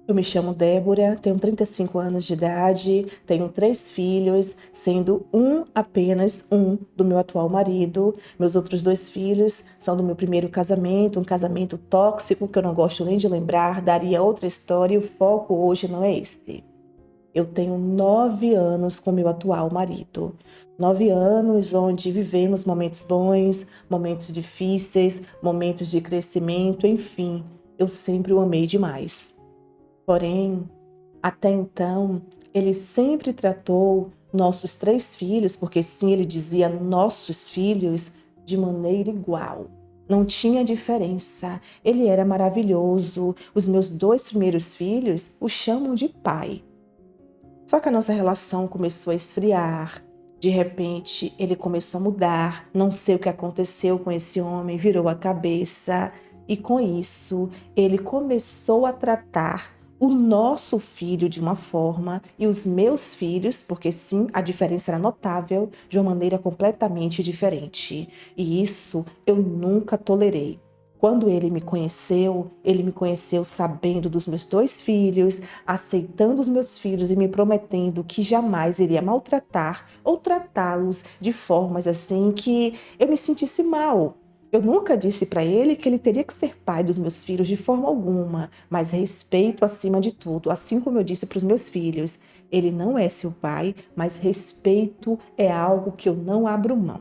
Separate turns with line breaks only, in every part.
Eu me chamo Débora, tenho 35 anos de idade, tenho 3 filhos, sendo apenas um do meu atual marido. Meus outros 2 filhos são do meu primeiro casamento, um casamento tóxico que eu não gosto nem de lembrar, daria outra história e o foco hoje não é este. Eu tenho 9 anos com meu atual marido. 9 anos onde vivemos momentos bons, momentos difíceis, momentos de crescimento, enfim, eu sempre o amei demais. Porém, até então, ele sempre tratou nossos 3 filhos, porque sim, ele dizia nossos filhos, de maneira igual. Não tinha diferença. Ele era maravilhoso. Os meus 2 primeiros filhos o chamam de pai. Só que a nossa relação começou a esfriar. De repente, ele começou a mudar. Não sei o que aconteceu com esse homem, virou a cabeça. E com isso, ele começou a tratar o nosso filho de uma forma e os meus filhos, porque sim, a diferença era notável, de uma maneira completamente diferente. E isso eu nunca tolerei. Quando ele me conheceu sabendo dos meus 2 filhos, aceitando os meus filhos e me prometendo que jamais iria maltratar ou tratá-los de formas assim que eu me sentisse mal. Eu nunca disse para ele que ele teria que ser pai dos meus filhos de forma alguma, mas respeito acima de tudo, assim como eu disse para os meus filhos. Ele não é seu pai, mas respeito é algo que eu não abro mão.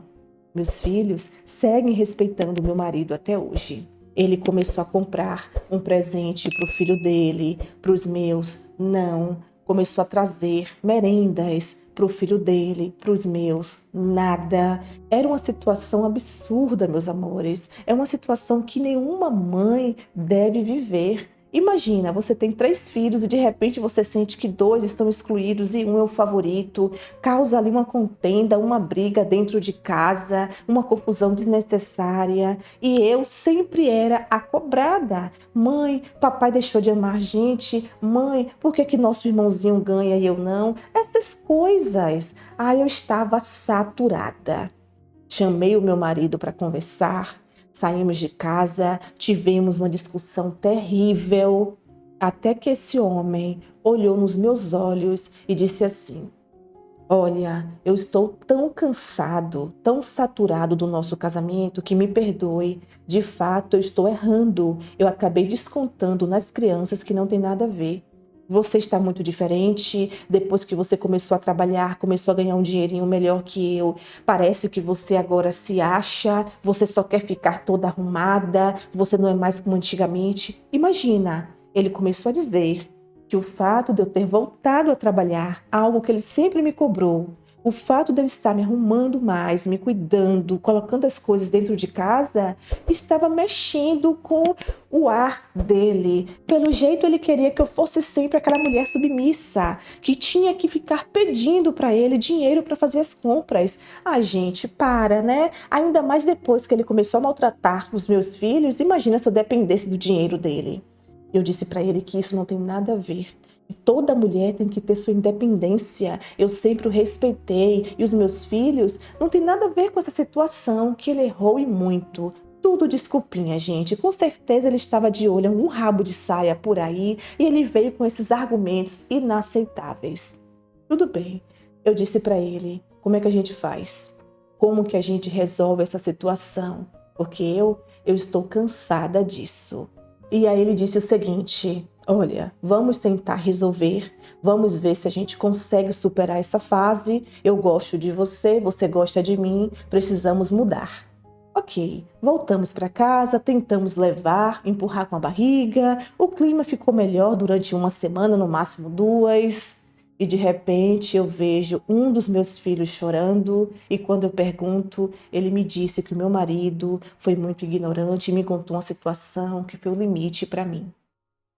Meus filhos seguem respeitando meu marido até hoje. Ele começou a comprar um presente para o filho dele, para os meus, não. Começou a trazer merendas para o filho dele, para os meus, nada. Era uma situação absurda, meus amores. É uma situação que nenhuma mãe deve viver. Imagina, você tem 3 filhos e de repente você sente que 2 estão excluídos e um é o favorito. Causa ali uma contenda, uma briga dentro de casa, uma confusão desnecessária. E eu sempre era a cobrada. Mãe, papai deixou de amar a gente. Mãe, por que nosso irmãozinho ganha e eu não? Essas coisas. Eu estava saturada. Chamei o meu marido para conversar. Saímos de casa, tivemos uma discussão terrível, até que esse homem olhou nos meus olhos e disse assim: olha, eu estou tão cansado, tão saturado do nosso casamento que me perdoe. De fato, eu estou errando. Eu acabei descontando nas crianças que não tem nada a ver. Você está muito diferente depois que você começou a trabalhar, começou a ganhar um dinheirinho melhor que eu. Parece que você agora se acha, você só quer ficar toda arrumada, você não é mais como antigamente. Imagina, ele começou a dizer que o fato de eu ter voltado a trabalhar, algo que ele sempre me cobrou, o fato de eu estar me arrumando mais, me cuidando, colocando as coisas dentro de casa, estava mexendo com o ar dele. Pelo jeito, ele queria que eu fosse sempre aquela mulher submissa, que tinha que ficar pedindo para ele dinheiro para fazer as compras. Ai, gente, para, né? Ainda mais depois que ele começou a maltratar os meus filhos, imagina se eu dependesse do dinheiro dele. Eu disse para ele que isso não tem nada a ver. Toda mulher tem que ter sua independência. Eu sempre o respeitei. E os meus filhos não tem nada a ver com essa situação, que ele errou e muito. Tudo desculpinha, gente. Com certeza ele estava de olho em um rabo de saia por aí e ele veio com esses argumentos inaceitáveis. Tudo bem. Eu disse para ele, como é que a gente faz? Como que a gente resolve essa situação? Porque eu estou cansada disso. E aí ele disse o seguinte: olha, vamos tentar resolver, vamos ver se a gente consegue superar essa fase. Eu gosto de você, você gosta de mim, precisamos mudar. Ok, voltamos para casa, tentamos levar, empurrar com a barriga, o clima ficou melhor durante uma semana, no máximo 2. E de repente eu vejo um dos meus filhos chorando e quando eu pergunto, ele me disse que o meu marido foi muito ignorante e me contou uma situação que foi o limite para mim.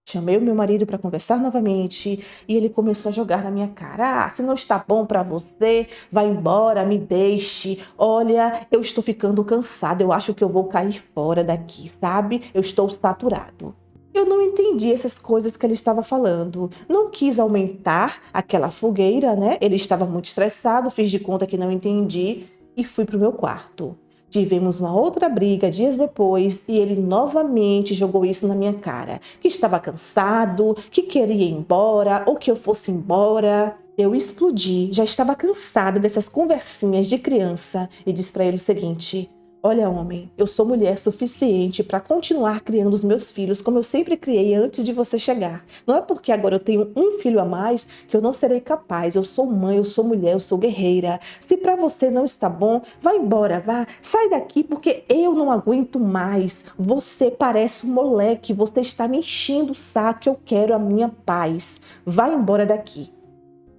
Chamei o meu marido para conversar novamente e ele começou a jogar na minha cara: se não está bom para você, vá embora, me deixe. Olha, eu estou ficando cansada, eu acho que eu vou cair fora daqui, sabe? Eu estou saturado. Eu não entendi essas coisas que ele estava falando. Não quis aumentar aquela fogueira, né? Ele estava muito estressado, fiz de conta que não entendi e fui para o meu quarto. Tivemos uma outra briga dias depois e ele novamente jogou isso na minha cara, que estava cansado, que queria ir embora ou que eu fosse embora. Eu explodi, já estava cansada dessas conversinhas de criança e disse para ele o seguinte: olha, homem, eu sou mulher suficiente para continuar criando os meus filhos como eu sempre criei antes de você chegar. Não é porque agora eu tenho um filho a mais que eu não serei capaz. Eu sou mãe, eu sou mulher, eu sou guerreira. Se para você não está bom, vá embora, vá. Sai daqui porque eu não aguento mais. Você parece um moleque, você está me enchendo o saco, eu quero a minha paz. Vá embora daqui.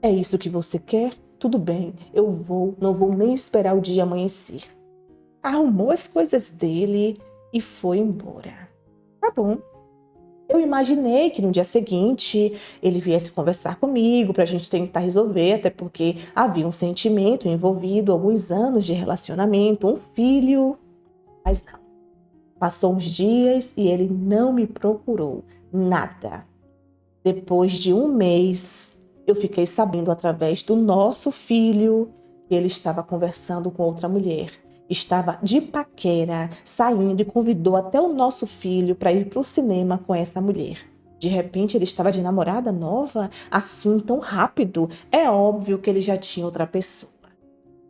É isso que você quer? Tudo bem, eu vou, não vou nem esperar o dia amanhecer. Arrumou as coisas dele e foi embora. Tá bom. Eu imaginei que no dia seguinte ele viesse conversar comigo para a gente tentar resolver, até porque havia um sentimento envolvido, alguns anos de relacionamento, um filho. Mas não. Passou uns dias e ele não me procurou. Nada. Depois de um mês, eu fiquei sabendo através do nosso filho que ele estava conversando com outra mulher. Estava de paquera, saindo e convidou até o nosso filho para ir para o cinema com essa mulher. De repente, ele estava de namorada nova, assim tão rápido. É óbvio que ele já tinha outra pessoa.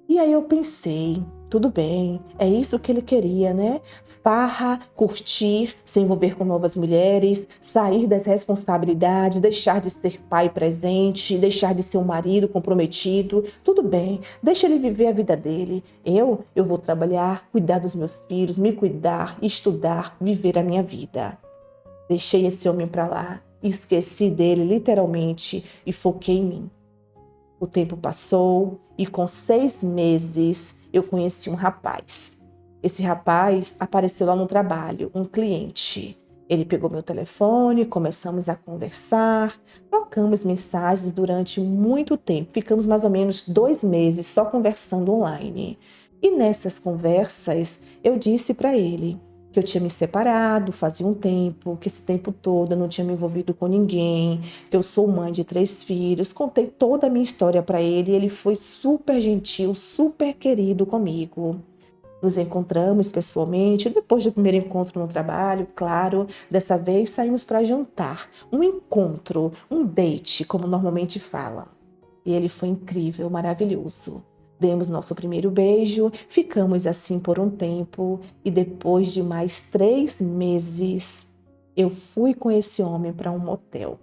E aí eu pensei, tudo bem, é isso que ele queria, né? Farra, curtir, se envolver com novas mulheres, sair das responsabilidades, deixar de ser pai presente, deixar de ser um marido comprometido. Tudo bem, deixa ele viver a vida dele. Eu vou trabalhar, cuidar dos meus filhos, me cuidar, estudar, viver a minha vida. Deixei esse homem para lá, esqueci dele literalmente e foquei em mim. O tempo passou e com 6 meses eu conheci um rapaz. Esse rapaz apareceu lá no trabalho, um cliente. Ele pegou meu telefone, começamos a conversar, trocamos mensagens durante muito tempo. Ficamos mais ou menos 2 meses só conversando online. E nessas conversas eu disse para ele que eu tinha me separado fazia um tempo, que esse tempo todo eu não tinha me envolvido com ninguém, que eu sou mãe de 3 filhos. Contei toda a minha história para ele e ele foi super gentil, super querido comigo. Nos encontramos pessoalmente, depois do primeiro encontro no trabalho, claro. Dessa vez saímos para jantar, um encontro, um date, como normalmente falam. E ele foi incrível, maravilhoso. Demos nosso primeiro beijo, ficamos assim por um tempo e depois de mais 3 meses, eu fui com esse homem para um motel.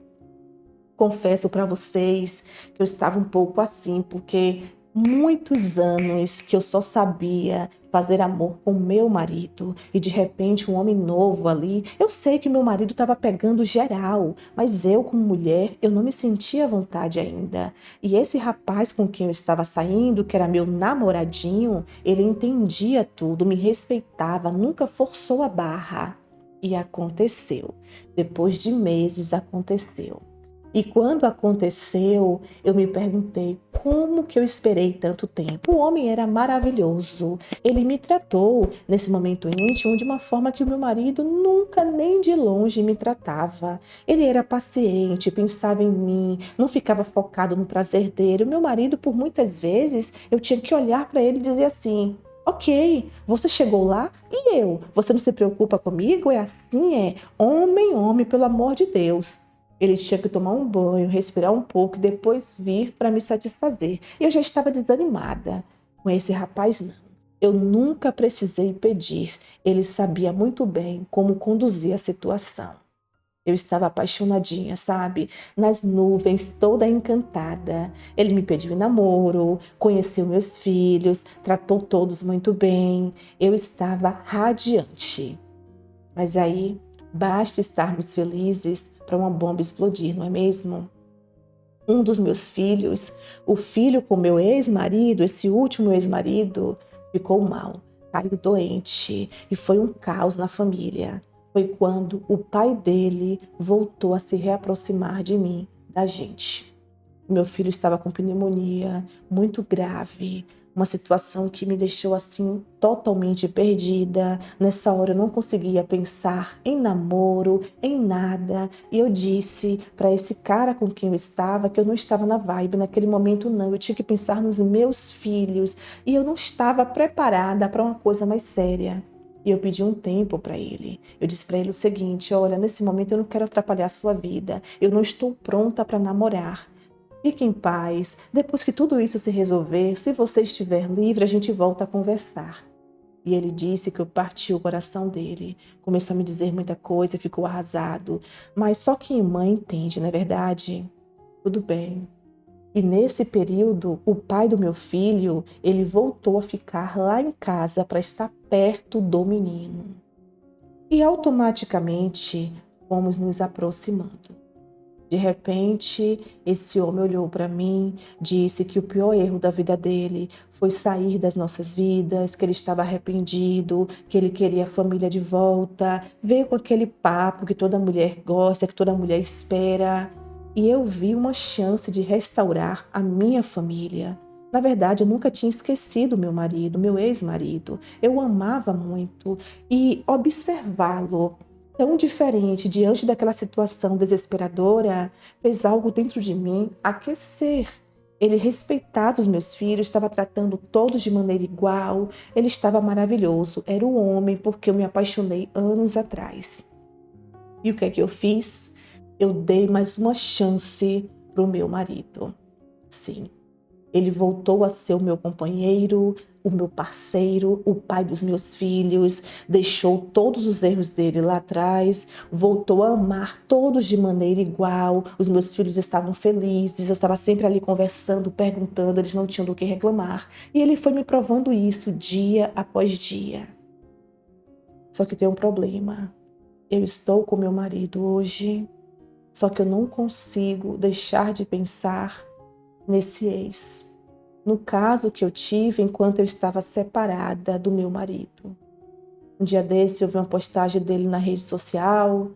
Confesso para vocês que eu estava um pouco assim, porque muitos anos que eu só sabia fazer amor com meu marido e de repente um homem novo ali. Eu sei que meu marido estava pegando geral, mas eu como mulher, eu não me sentia à vontade ainda. E esse rapaz com quem eu estava saindo, que era meu namoradinho, ele entendia tudo, me respeitava, nunca forçou a barra. E aconteceu. Depois de meses aconteceu. E quando aconteceu, eu me perguntei como que eu esperei tanto tempo. O homem era maravilhoso. Ele me tratou nesse momento íntimo de uma forma que o meu marido nunca nem de longe me tratava. Ele era paciente, pensava em mim, não ficava focado no prazer dele. O meu marido, por muitas vezes, eu tinha que olhar para ele e dizer assim: ok, você chegou lá e eu? Você não se preocupa comigo? É assim, é? Homem, homem, pelo amor de Deus. Ele tinha que tomar um banho, respirar um pouco e depois vir para me satisfazer. Eu já estava desanimada. Com esse rapaz, não. Eu nunca precisei pedir. Ele sabia muito bem como conduzir a situação. Eu estava apaixonadinha, sabe? Nas nuvens, toda encantada. Ele me pediu em namoro, conheceu meus filhos, tratou todos muito bem. Eu estava radiante. Mas aí, basta estarmos felizes para uma bomba explodir, não é mesmo? Um dos meus filhos, o filho com meu ex-marido, esse último ex-marido, ficou mal, caiu doente e foi um caos na família. Foi quando o pai dele voltou a se reaproximar de mim, da gente. Meu filho estava com pneumonia muito grave, uma situação que me deixou assim totalmente perdida. Nessa hora eu não conseguia pensar em namoro, em nada. E eu disse para esse cara com quem eu estava que eu não estava na vibe naquele momento não. Eu tinha que pensar nos meus filhos e eu não estava preparada para uma coisa mais séria. E eu pedi um tempo para ele. Eu disse para ele o seguinte: olha, nesse momento eu não quero atrapalhar a sua vida. Eu não estou pronta para namorar. Fique em paz. Depois que tudo isso se resolver, se você estiver livre, a gente volta a conversar. E ele disse que eu parti o coração dele. Começou a me dizer muita coisa, ficou arrasado. Mas só quem mãe entende, não é verdade? Tudo bem. E nesse período, o pai do meu filho, ele voltou a ficar lá em casa para estar perto do menino. E automaticamente fomos nos aproximando. De repente, esse homem olhou para mim, disse que o pior erro da vida dele foi sair das nossas vidas, que ele estava arrependido, que ele queria a família de volta. Veio com aquele papo que toda mulher gosta, que toda mulher espera. E eu vi uma chance de restaurar a minha família. Na verdade, eu nunca tinha esquecido meu marido, meu ex-marido. Eu o amava muito e observá-lo tão diferente diante daquela situação desesperadora fez algo dentro de mim aquecer. Ele respeitava os meus filhos, estava tratando todos de maneira igual, ele estava maravilhoso, era o homem porque eu me apaixonei anos atrás. E o que é que eu fiz? Eu dei mais uma chance para o meu marido. Sim, ele voltou a ser o meu companheiro, o meu parceiro, o pai dos meus filhos, deixou todos os erros dele lá atrás, voltou a amar todos de maneira igual, os meus filhos estavam felizes, eu estava sempre ali conversando, perguntando, eles não tinham do que reclamar. E ele foi me provando isso dia após dia. Só que tem um problema. Eu estou com meu marido hoje, só que eu não consigo deixar de pensar nesse ex. No caso que eu tive enquanto eu estava separada do meu marido. Um dia desse eu vi uma postagem dele na rede social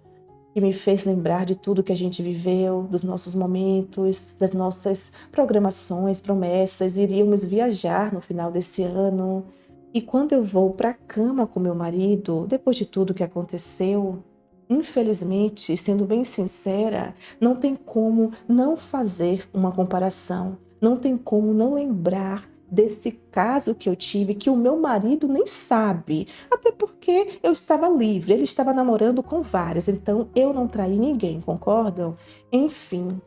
que me fez lembrar de tudo que a gente viveu, dos nossos momentos, das nossas programações, promessas. Iríamos viajar no final desse ano. E quando eu vou para a cama com meu marido, depois de tudo que aconteceu, infelizmente, sendo bem sincera, não tem como não fazer uma comparação. Não tem como não lembrar desse caso que eu tive, que o meu marido nem sabe. Até porque eu estava livre, ele estava namorando com várias, então eu não traí ninguém, concordam? Enfim,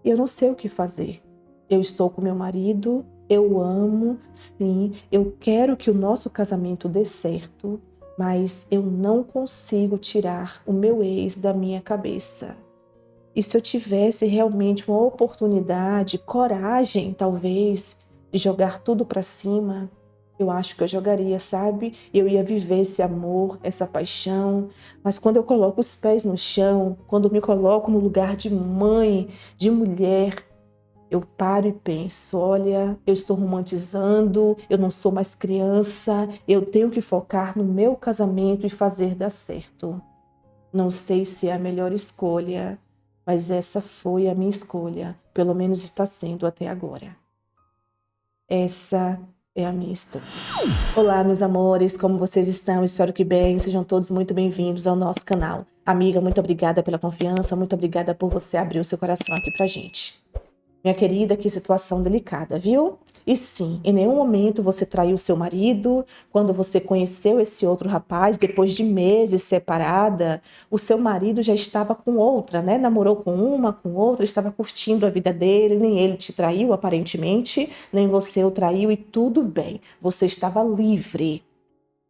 eu não sei o que fazer. Eu estou com meu marido, eu o amo, sim, eu quero que o nosso casamento dê certo, mas eu não consigo tirar o meu ex da minha cabeça. E se eu tivesse realmente uma oportunidade, coragem, talvez, de jogar tudo para cima, eu acho que eu jogaria, sabe? Eu ia viver esse amor, essa paixão. Mas quando eu coloco os pés no chão, quando me coloco no lugar de mãe, de mulher, eu paro e penso, olha, eu estou romantizando, eu não sou mais criança, eu tenho que focar no meu casamento e fazer dar certo. Não sei se é a melhor escolha, mas essa foi a minha escolha, pelo menos está sendo até agora. Essa é a minha história. Olá, meus amores, como vocês estão? Espero que bem, sejam todos muito bem-vindos ao nosso canal. Amiga, muito obrigada pela confiança, muito obrigada por você abrir o seu coração aqui pra gente. Minha querida, que situação delicada, viu? E sim, em nenhum momento você traiu seu marido. Quando você conheceu esse outro rapaz, depois de meses separada, o seu marido já estava com outra, né? Namorou com uma, com outra, estava curtindo a vida dele, nem ele te traiu aparentemente, nem você o traiu e tudo bem, você estava livre.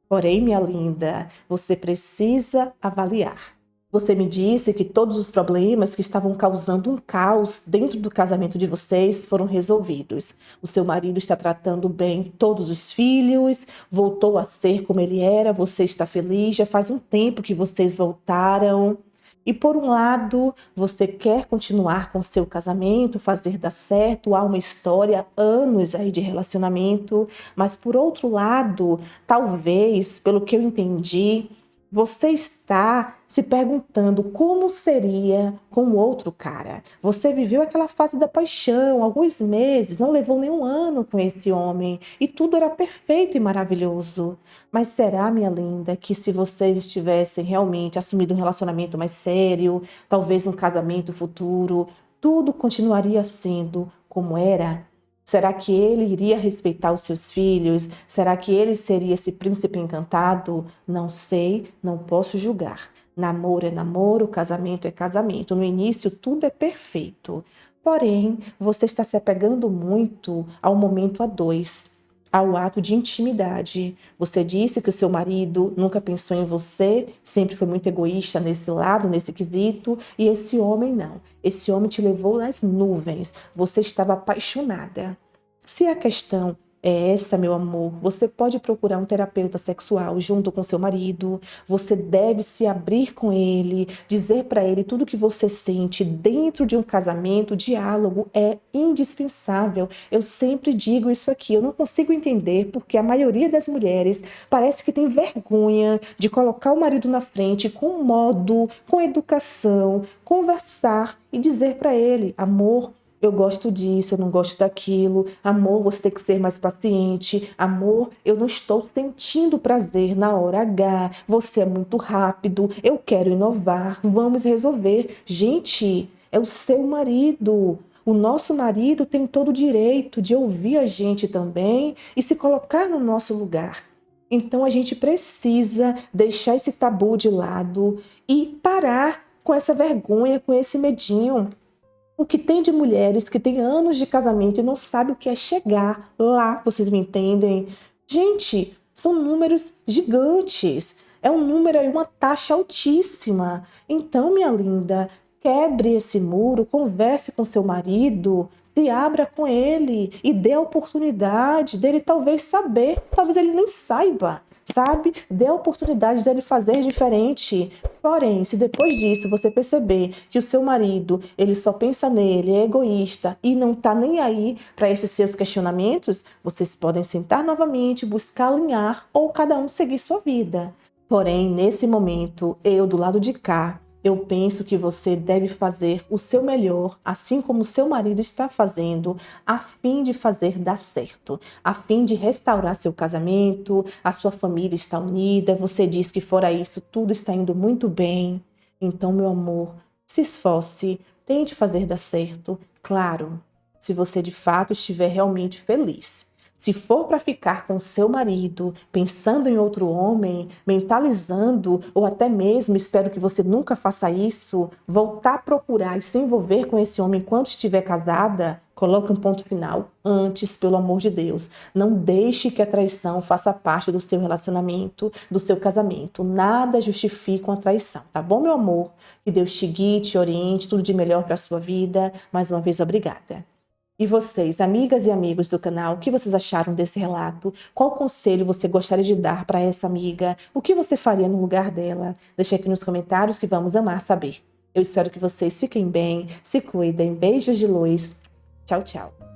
Porém, minha linda, você precisa avaliar. Você me disse que todos os problemas que estavam causando um caos dentro do casamento de vocês foram resolvidos. O seu marido está tratando bem todos os filhos, voltou a ser como ele era, você está feliz, já faz um tempo que vocês voltaram. E por um lado, você quer continuar com seu casamento, fazer dar certo, há uma história, anos aí de relacionamento, mas por outro lado, talvez, pelo que eu entendi, Você está se perguntando como seria com o outro cara. Você viveu aquela fase da paixão, alguns meses, não levou nenhum ano com esse homem e tudo era perfeito e maravilhoso. Mas será, minha linda, que se vocês estivessem realmente assumindo um relacionamento mais sério, talvez um casamento futuro, tudo continuaria sendo como era? Será que ele iria respeitar os seus filhos? Será que ele seria esse príncipe encantado? Não sei, não posso julgar. Namoro é namoro, casamento é casamento. No início tudo é perfeito. Porém, você está se apegando muito ao momento a dois, ao ato de intimidade. Você disse que o seu marido nunca pensou em você, sempre foi muito egoísta nesse lado, nesse quesito, e esse homem não. Esse homem te levou nas nuvens. Você estava apaixonada. Se a questão é essa, meu amor, você pode procurar um terapeuta sexual junto com seu marido. Você deve se abrir com ele, dizer para ele tudo o que você sente dentro de um casamento. O diálogo é indispensável. Eu sempre digo isso aqui. Eu não consigo entender porque a maioria das mulheres parece que tem vergonha de colocar o marido na frente com modo, com educação, conversar e dizer para ele: amor, eu gosto disso, eu não gosto daquilo. Amor, você tem que ser mais paciente. Amor, eu não estou sentindo prazer na hora H. Você é muito rápido. Eu quero inovar. Vamos resolver. Gente, é o seu marido. O nosso marido tem todo o direito de ouvir a gente também e se colocar no nosso lugar. Então a gente precisa deixar esse tabu de lado e parar com essa vergonha, com esse medinho. O que tem de mulheres que têm anos de casamento e não sabe o que é chegar lá, vocês me entendem? Gente, são números gigantes. É um número e uma taxa altíssima. Então, minha linda, quebre esse muro, converse com seu marido, se abra com ele e dê a oportunidade dele talvez saber, talvez ele nem saiba. Sabe? Dê a oportunidade dele fazer diferente. Porém, se depois disso você perceber que o seu marido, ele só pensa nele, é egoísta e não tá nem aí para esses seus questionamentos, vocês podem sentar novamente, buscar alinhar ou cada um seguir sua vida. Porém, nesse momento, eu do lado de cá, eu penso que você deve fazer o seu melhor, assim como o seu marido está fazendo, a fim de fazer dar certo, a fim de restaurar seu casamento, a sua família está unida, você diz que fora isso tudo está indo muito bem. Então, meu amor, se esforce, tente fazer dar certo, claro, se você de fato estiver realmente feliz. Se for para ficar com seu marido, pensando em outro homem, mentalizando, ou até mesmo, espero que você nunca faça isso, voltar a procurar e se envolver com esse homem enquanto estiver casada, coloque um ponto final antes, pelo amor de Deus. Não deixe que a traição faça parte do seu relacionamento, do seu casamento. Nada justifica uma traição, tá bom, meu amor? Que Deus te guie, te oriente, tudo de melhor para a sua vida. Mais uma vez, obrigada. E vocês, amigas e amigos do canal, o que vocês acharam desse relato? Qual conselho você gostaria de dar para essa amiga? O que você faria no lugar dela? Deixe aqui nos comentários que vamos amar saber. Eu espero que vocês fiquem bem, se cuidem. Beijos de luz. Tchau, tchau.